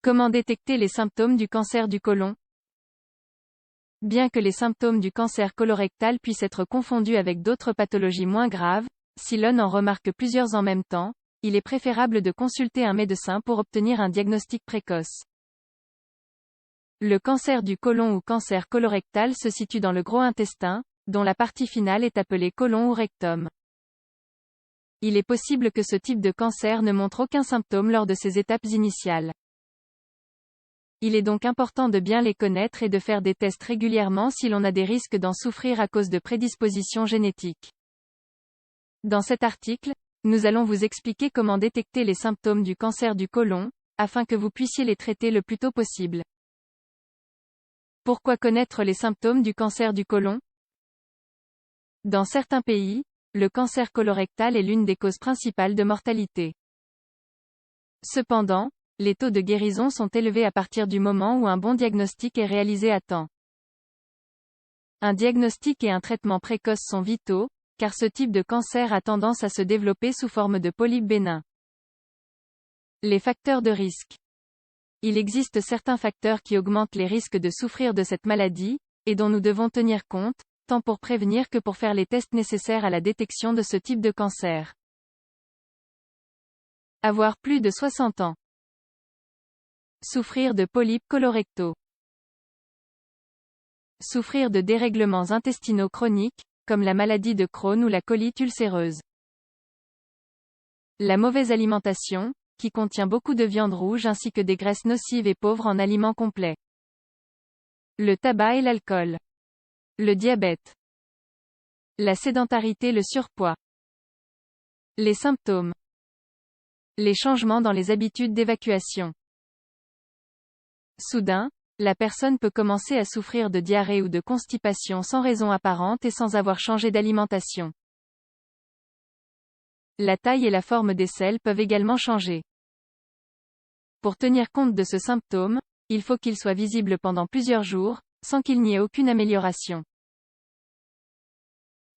Comment détecter les symptômes du cancer du côlon? Bien que les symptômes du cancer colorectal puissent être confondus avec d'autres pathologies moins graves, si l'on en remarque plusieurs en même temps, il est préférable de consulter un médecin pour obtenir un diagnostic précoce. Le cancer du côlon ou cancer colorectal se situe dans le gros intestin, dont la partie finale est appelée côlon ou rectum. Il est possible que ce type de cancer ne montre aucun symptôme lors de ses étapes initiales. Il est donc important de bien les connaître et de faire des tests régulièrement si l'on a des risques d'en souffrir à cause de prédispositions génétiques. Dans cet article, nous allons vous expliquer comment détecter les symptômes du cancer du côlon, afin que vous puissiez les traiter le plus tôt possible. Pourquoi connaître les symptômes du cancer du côlon? Dans certains pays, le cancer colorectal est l'une des causes principales de mortalité. Cependant, les taux de guérison sont élevés à partir du moment où un bon diagnostic est réalisé à temps. Un diagnostic et un traitement précoce sont vitaux, car ce type de cancer a tendance à se développer sous forme de polypes bénins. Les facteurs de risque. Il existe certains facteurs qui augmentent les risques de souffrir de cette maladie, et dont nous devons tenir compte, tant pour prévenir que pour faire les tests nécessaires à la détection de ce type de cancer. Avoir plus de 60 ans. Souffrir de polypes colorectaux. Souffrir de dérèglements intestinaux chroniques, comme la maladie de Crohn ou la colite ulcéreuse. La mauvaise alimentation, qui contient beaucoup de viande rouge ainsi que des graisses nocives et pauvres en aliments complets. Le tabac et l'alcool. Le diabète. La sédentarité, le surpoids. Les symptômes. Les changements dans les habitudes d'évacuation. Soudain, la personne peut commencer à souffrir de diarrhée ou de constipation sans raison apparente et sans avoir changé d'alimentation. La taille et la forme des selles peuvent également changer. Pour tenir compte de ce symptôme, il faut qu'il soit visible pendant plusieurs jours, sans qu'il n'y ait aucune amélioration.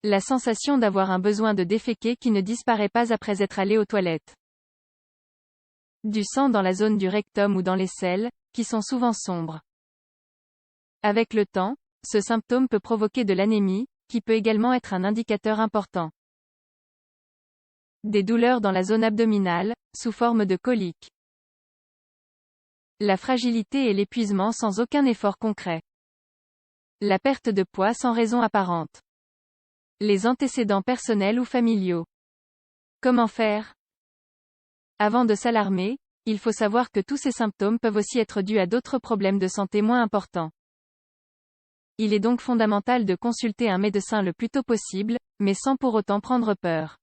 La sensation d'avoir un besoin de déféquer qui ne disparaît pas après être allé aux toilettes. Du sang dans la zone du rectum ou dans les selles, qui sont souvent sombres. Avec le temps, ce symptôme peut provoquer de l'anémie, qui peut également être un indicateur important. Des douleurs dans la zone abdominale, sous forme de coliques. La fragilité et l'épuisement sans aucun effort concret. La perte de poids sans raison apparente. Les antécédents personnels ou familiaux. Comment faire? Avant de s'alarmer, il faut savoir que tous ces symptômes peuvent aussi être dus à d'autres problèmes de santé moins importants. Il est donc fondamental de consulter un médecin le plus tôt possible, mais sans pour autant prendre peur.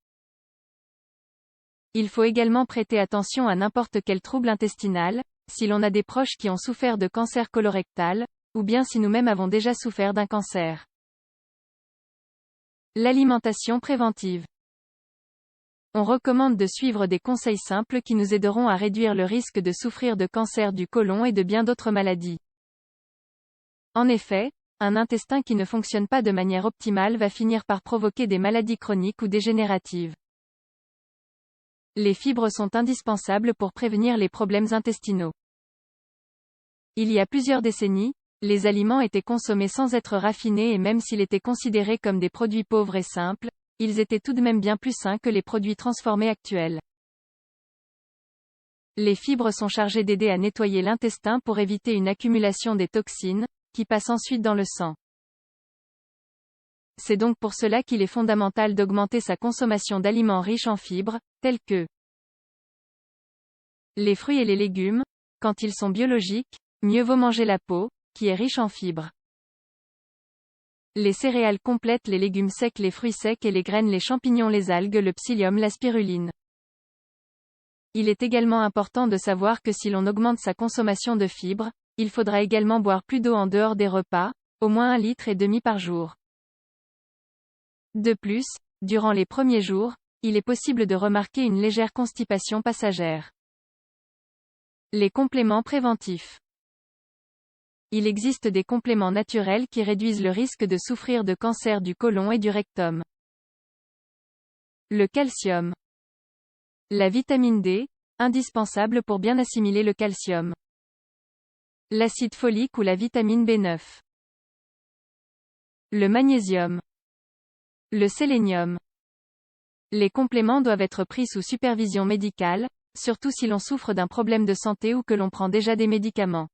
Il faut également prêter attention à n'importe quel trouble intestinal, si l'on a des proches qui ont souffert de cancer colorectal, ou bien si nous-mêmes avons déjà souffert d'un cancer. L'alimentation préventive. On recommande de suivre des conseils simples qui nous aideront à réduire le risque de souffrir de cancer du côlon et de bien d'autres maladies. En effet, un intestin qui ne fonctionne pas de manière optimale va finir par provoquer des maladies chroniques ou dégénératives. Les fibres sont indispensables pour prévenir les problèmes intestinaux. Il y a plusieurs décennies, les aliments étaient consommés sans être raffinés et même s'ils étaient considérés comme des produits pauvres et simples, ils étaient tout de même bien plus sains que les produits transformés actuels. Les fibres sont chargées d'aider à nettoyer l'intestin pour éviter une accumulation des toxines, qui passent ensuite dans le sang. C'est donc pour cela qu'il est fondamental d'augmenter sa consommation d'aliments riches en fibres, tels que les fruits et les légumes. Quand ils sont biologiques, mieux vaut manger la peau, qui est riche en fibres. Les céréales complètes, les légumes secs, les fruits secs et les graines, les champignons, les algues, le psyllium, la spiruline. Il est également important de savoir que si l'on augmente sa consommation de fibres, il faudra également boire plus d'eau en dehors des repas, au moins 1,5 litre par jour. De plus, durant les premiers jours, il est possible de remarquer une légère constipation passagère. Les compléments préventifs. Il existe des compléments naturels qui réduisent le risque de souffrir de cancer du côlon et du rectum. Le calcium. La vitamine D, indispensable pour bien assimiler le calcium. L'acide folique ou la vitamine B9. Le magnésium. Le sélénium. Les compléments doivent être pris sous supervision médicale, surtout si l'on souffre d'un problème de santé ou que l'on prend déjà des médicaments.